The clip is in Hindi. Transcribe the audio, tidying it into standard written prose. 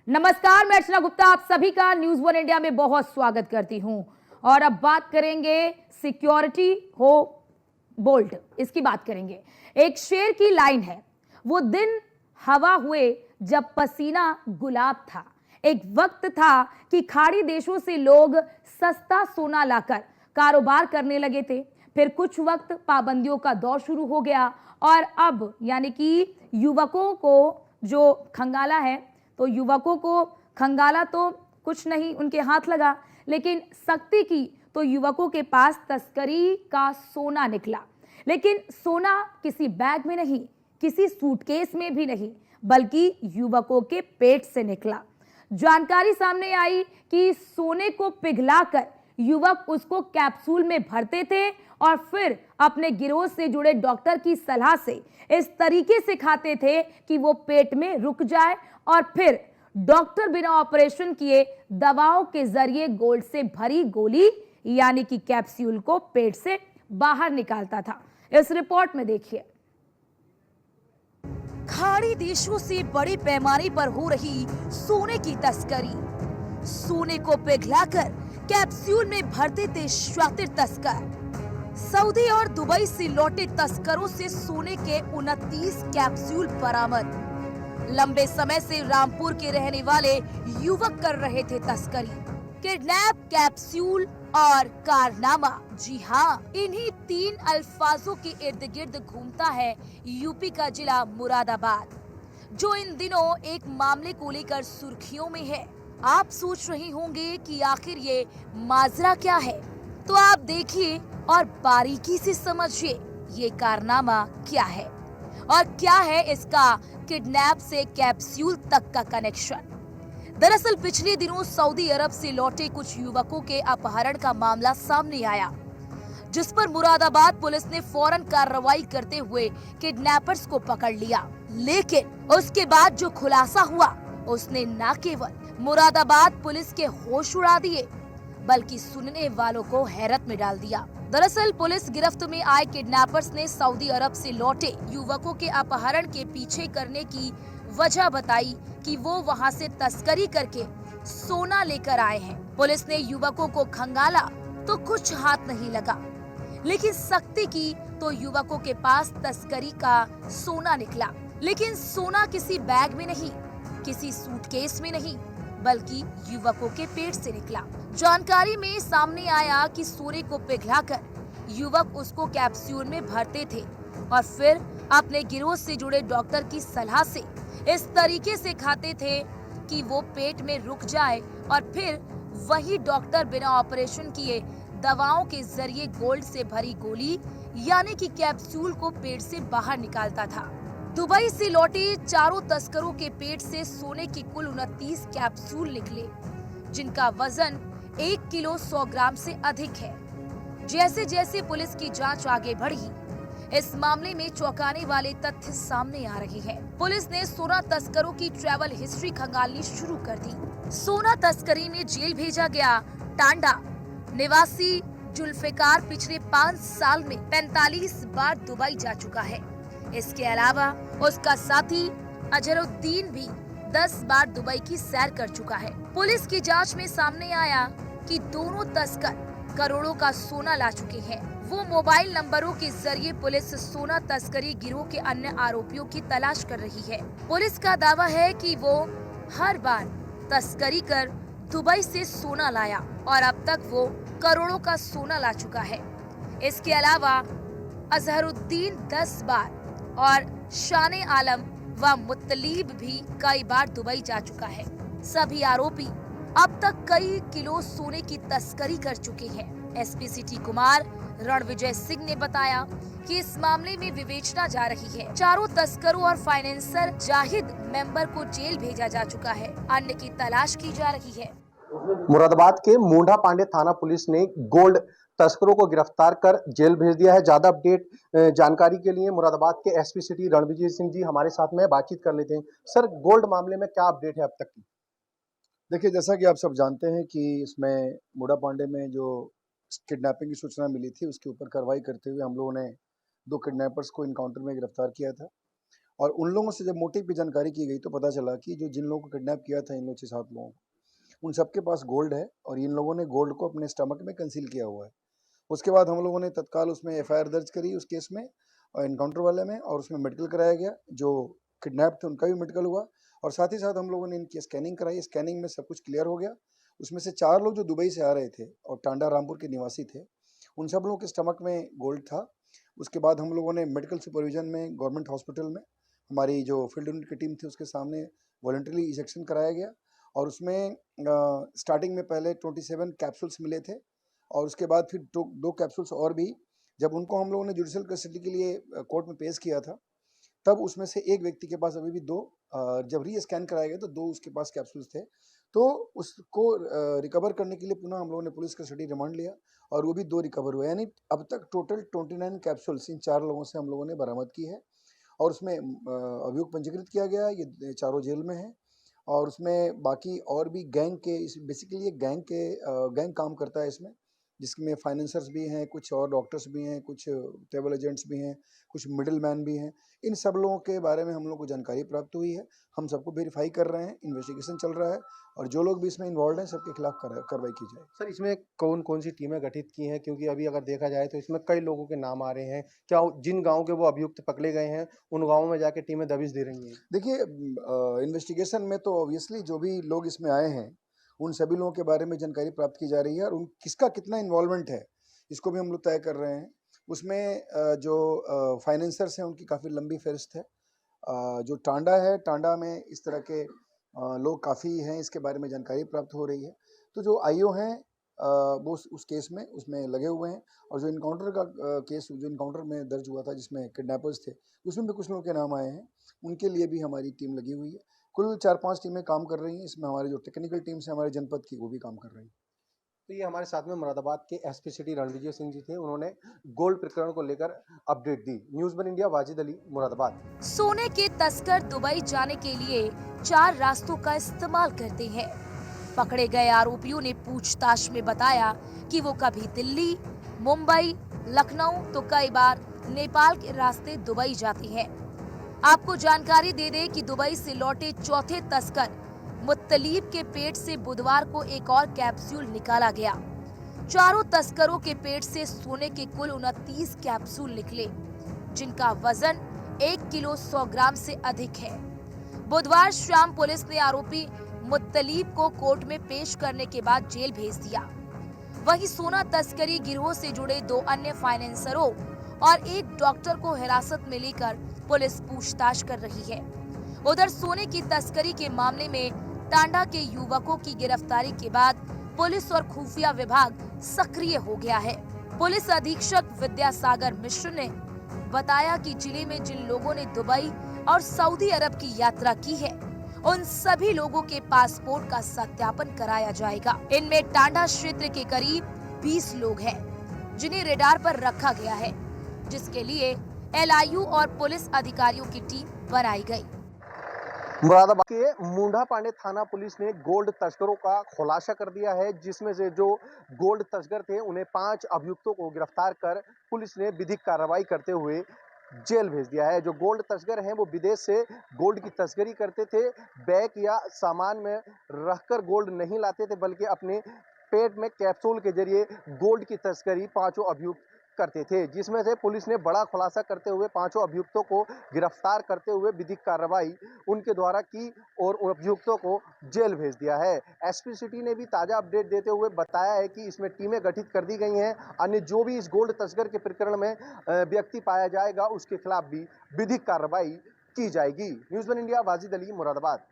नमस्कार, मैं अर्चना गुप्ता आप सभी का न्यूज वन इंडिया में बहुत स्वागत करती हूं। और अब बात करेंगे सिक्योरिटी हो बोल्ट, इसकी बात करेंगे। एक शेर की लाइन है, वो दिन हवा हुए जब पसीना गुलाब था। एक वक्त था कि खाड़ी देशों से लोग सस्ता सोना लाकर कारोबार करने लगे थे। फिर कुछ वक्त पाबंदियों का दौर शुरू हो गया और अब यानी कि युवकों को जो खंगाला है, तो युवकों को खंगाला तो कुछ नहीं उनके हाथ लगा, लेकिन सख्ती की तो युवकों के पास तस्करी का सोना निकला। लेकिन सोना किसी बैग में नहीं, किसी सूटकेस में भी नहीं, बल्कि युवकों के पेट से निकला। जानकारी सामने आई कि सोने को पिघलाकर युवक उसको कैप्सूल में भरते थे और फिर अपने गिरोह से जुड़े डॉक्टर की सलाह से इस तरीके से खाते थे कि वो पेट में रुक जाए और फिर डॉक्टर बिना ऑपरेशन किए दवाओं के जरिए गोल्ड से भरी गोली यानी कि कैप्सूल को पेट से बाहर निकालता था। इस रिपोर्ट में देखिए। खाड़ी देशों से बड़े पैमाने पर हो रही सोने की तस्करी। सोने को पिघलाकर कैप्सूल में भरते थे शातिर तस्कर। सऊदी और दुबई से लौटे तस्करों से सोने के 29 कैप्सूल बरामद। लंबे समय से रामपुर के रहने वाले युवक कर रहे थे तस्करी। किडनैप, कैप्सूल और कारनामा। जी हाँ, इन्हीं तीन अल्फाजों के इर्द गिर्द घूमता है यूपी का जिला मुरादाबाद, जो इन दिनों एक मामले को लेकर सुर्खियों में है। आप सोच रहे होंगे कि आखिर ये माजरा क्या है, तो आप देखिए और बारीकी से समझिए ये कारनामा क्या है और क्या है इसका किडनैप से कैप्सूल तक का कनेक्शन। दरअसल पिछले दिनों सऊदी अरब से लौटे कुछ युवकों के अपहरण का मामला सामने आया, जिस पर मुरादाबाद पुलिस ने फौरन कार्रवाई करते हुए किडनैपर्स को पकड़ लिया। लेकिन उसके बाद जो खुलासा हुआ, उसने न केवल मुरादाबाद पुलिस के होश उड़ा दिए, बल्कि सुनने वालों को हैरत में डाल दिया। दरअसल पुलिस गिरफ्त में आए किडनैपर्स ने सऊदी अरब से लौटे युवकों के अपहरण के पीछे करने की वजह बताई कि वो वहां से तस्करी करके सोना लेकर आए हैं। पुलिस ने युवकों को खंगाला तो कुछ हाथ नहीं लगा, लेकिन सख्ती की तो युवकों के पास तस्करी का सोना निकला। लेकिन सोना किसी बैग में नहीं, किसी सूटकेस में नहीं, बल्कि युवकों के पेट से निकला। जानकारी में सामने आया कि सोने को पिघलाकर युवक उसको कैप्सूल में भरते थे और फिर अपने गिरोह से जुड़े डॉक्टर की सलाह से इस तरीके से खाते थे कि वो पेट में रुक जाए और फिर वही डॉक्टर बिना ऑपरेशन किए दवाओं के जरिए गोल्ड से भरी गोली यानी कि कैप्सूल को पेट से बाहर निकालता था। दुबई से लौटे चारों तस्करों के पेट से सोने की कुल 29 कैप्सूल निकले, जिनका वजन 1 किलो 100 ग्राम से अधिक है। जैसे जैसे पुलिस की जांच आगे बढ़ी, इस मामले में चौंकाने वाले तथ्य सामने आ रहे हैं। पुलिस ने सोना तस्करों की ट्रैवल हिस्ट्री खंगालनी शुरू कर दी। सोना तस्करी में जेल भेजा गया टांडा निवासी जुल्फिकार पिछले 5 साल में 45 बार दुबई जा चुका है। इसके अलावा उसका साथी अजहरुद्दीन भी 10 बार दुबई की सैर कर चुका है। पुलिस की जांच में सामने आया कि दोनों तस्कर करोड़ों का सोना ला चुके हैं। वो मोबाइल नंबरों के जरिए पुलिस सोना तस्करी गिरोह के अन्य आरोपियों की तलाश कर रही है। पुलिस का दावा है कि वो हर बार तस्करी कर दुबई से सोना लाया और अब तक वो करोड़ों का सोना ला चुका है। इसके अलावा अजहरुद्दीन 10 बार और शाने आलम व मुत्तलीब भी कई बार दुबई जा चुका है। सभी आरोपी अब तक कई किलो सोने की तस्करी कर चुके हैं। एसपी सिटी कुमार रणविजय सिंह ने बताया कि इस मामले में विवेचना जा रही है। चारों तस्करों और फाइनेंसर जाहिद मेंबर को जेल भेजा जा चुका है, अन्य की तलाश की जा रही है। मुरादाबाद के मोंढा पांडे थाना पुलिस ने गोल्ड तस्करों को गिरफ्तार कर जेल भेज दिया है। ज्यादा अपडेट जानकारी के लिए मुरादाबाद के एसपी सिटी रणविजय सिंह जी हमारे साथ में बातचीत कर लेते हैं। सर, गोल्ड मामले में क्या अपडेट है अब तक की? देखिए, जैसा कि आप सब जानते हैं कि इसमें मोंढा पांडे में जो किडनैपिंग की सूचना मिली थी, उसके ऊपर कार्रवाई करते हुए हम लोगों ने 2 किडनैपर्स को इनकाउंटर में गिरफ्तार किया था और उन लोगों से जब मोटिव की जानकारी की गई तो पता चला कि जो जिन लोगों को किडनैप किया था इन लोग 6-7 लोगों को, उन सबके पास गोल्ड है और इन लोगों ने गोल्ड को अपने स्टमक में कंसील किया हुआ है। उसके बाद हम लोगों ने तत्काल उसमें एफआईआर दर्ज करी उस केस में एनकाउंटर वाले में, और उसमें मेडिकल कराया गया। जो किडनैप थे उनका भी मेडिकल हुआ और साथ ही साथ हम लोगों ने इनकी स्कैनिंग कराई। स्कैनिंग में सब कुछ क्लियर हो गया। उसमें से 4 लोग जो दुबई से आ रहे थे और टांडा रामपुर के निवासी थे, उन सब लोगों के स्टमक में गोल्ड था। उसके बाद हम लोगों ने मेडिकल सुपरविजन में गवर्नमेंट हॉस्पिटल में हमारी जो फील्ड यूनिट की टीम थी उसके सामने वॉलंटरी इंजेक्शन कराया गया और उसमें स्टार्टिंग में पहले 27 कैप्सूल्स मिले थे और उसके बाद फिर 2 कैप्सूल्स और भी। जब उनको हम लोगों ने जुडिशियल कस्टडी के लिए कोर्ट में पेश किया था, तब उसमें से एक व्यक्ति के पास अभी भी 2, जब री-स्कैन कराया गया तो 2 उसके पास कैप्सूल्स थे। तो उसको रिकवर करने के लिए पुनः हम लोगों ने पुलिस कस्टडी रिमांड लिया और वो भी 2 रिकवर हुए। यानी अब तक टोटल 29 कैप्सूल्स इन 4 लोगों से हम लोगों ने बरामद की है और उसमें अभियोग पंजीकृत किया गया है। ये चारों जेल में हैं और उसमें बाकी और भी गैंग के, इस बेसिकली ये गैंग काम करता है इसमें, जिसमें फाइनेंसर्स भी हैं, कुछ और डॉक्टर्स भी हैं, कुछ ट्रैवल एजेंट्स भी हैं, कुछ मिडिल मैन भी हैं। इन सब लोगों के बारे में हम लोग को जानकारी प्राप्त हुई है। हम सबको वेरीफाई कर रहे हैं, इन्वेस्टिगेशन चल रहा है और जो लोग भी इसमें इन्वॉल्व हैं सबके खिलाफ कार्रवाई की जाए। सर, इसमें कौन-कौन सी टीमें गठित की हैं? क्योंकि अभी अगर देखा जाए तो इसमें कई लोगों के नाम आ रहे हैं। क्या जिन गाँव के वो अभियुक्त पकड़े गए हैं, उन गाँवों में जाके टीमें दबिश दे रही हैं? देखिए, इन्वेस्टिगेशन में तो ऑब्वियसली जो भी लोग इसमें आए हैं, उन सभी लोगों के बारे में जानकारी प्राप्त की जा रही है और उन किसका कितना इन्वॉल्वमेंट है, इसको भी हम लोग तय कर रहे हैं। उसमें जो फाइनेंसर्स हैं उनकी काफ़ी लंबी फ़हरिस्त है। जो टांडा है, टांडा में इस तरह के लोग काफ़ी हैं, इसके बारे में जानकारी प्राप्त हो रही है। तो जो आईओ हैं वो उस केस में उसमें लगे हुए हैं और जो इनकाउंटर का केस जो इनकाउंटर में दर्ज हुआ था जिसमें किडनैपर्स थे, उसमें भी कुछ लोगों के नाम आए हैं। उनके लिए भी हमारी टीम लगी हुई है। कुल 4-5 टीमें काम कर रही हैं। इसमें हमारी जो टेक्निकल टीम्स हैं हमारे जनपद की, वो भी काम कर रही हैं। तो ये हमारे साथ में मुरादाबाद के एसपी सिटी रणविजय सिंह जी थे। उन्होंने गोल्ड प्रकरण को लेकर अपडेट दी। News one India, Wajid Ali, Moradabad. सोने के तस्कर दुबई जाने के लिए 4 रास्तों का इस्तेमाल करते हैं। पकड़े गए आरोपियों ने पूछताछ में बताया कि वो कभी दिल्ली, मुंबई, लखनऊ तो कई बार नेपाल के रास्ते दुबई जाते हैं। आपको जानकारी दे दें कि दुबई से लौटे चौथे तस्कर मुत्तलीब के पेट से बुधवार को एक और कैप्सूल निकाला गया। चारों तस्करों के पेट से सोने के कुल 29 कैप्सूल निकले, जिनका वजन 1 किलो 100 ग्राम से अधिक है। बुधवार शाम पुलिस ने आरोपी मुत्तलीब को कोर्ट में पेश करने के बाद जेल भेज दिया। वहीं सोना तस्करी गिरोह से जुड़े 2 अन्य फाइनेंसरों और एक डॉक्टर को हिरासत में लेकर पुलिस पूछताछ कर रही है। उधर सोने की तस्करी के मामले में टांडा के युवकों की गिरफ्तारी के बाद पुलिस और खुफिया विभाग सक्रिय हो गया है। पुलिस अधीक्षक विद्यासागर मिश्र ने बताया कि जिले में जिन लोगों ने दुबई और सऊदी अरब की यात्रा की है, उन सभी लोगों के पासपोर्ट का सत्यापन कराया जाएगा। इनमें टांडा क्षेत्र के करीब 20 लोग हैं, जिन्हें रेडार पर रखा गया है, जिसके लिए एलआईयू और पुलिस अधिकारियों की टीम बनाई गई। मुरादाबाद के मुंडा पांडे थाना पुलिस ने गोल्ड तस्करों का खुलासा कर दिया है, जिसमें से जो गोल्ड तस्कर थे उन्हें 5 अभियुक्तों को गिरफ्तार कर पुलिस ने विधिक कार्रवाई करते हुए जेल भेज दिया है। जो गोल्ड तस्कर हैं वो विदेश से गोल्ड की तस्करी करते थे। बैग या सामान में रखकर गोल्ड नहीं लाते थे, बल्कि अपने पेट में कैप्सूल के जरिए गोल्ड की तस्करी 5 अभियुक्त करते थे, जिसमें से पुलिस ने बड़ा खुलासा करते हुए 5 अभियुक्तों को गिरफ्तार करते हुए विधिक कार्रवाई उनके द्वारा की और उन अभियुक्तों को जेल भेज दिया है। एसपी सिटी ने भी ताजा अपडेट देते हुए बताया है कि इसमें टीमें गठित कर दी गई हैं। अन्य जो भी इस गोल्ड तस्कर के प्रकरण में व्यक्ति पाया जाएगा उसके खिलाफ भी विधिक कार्रवाई की जाएगी। News one India, Wajid Ali, Moradabad.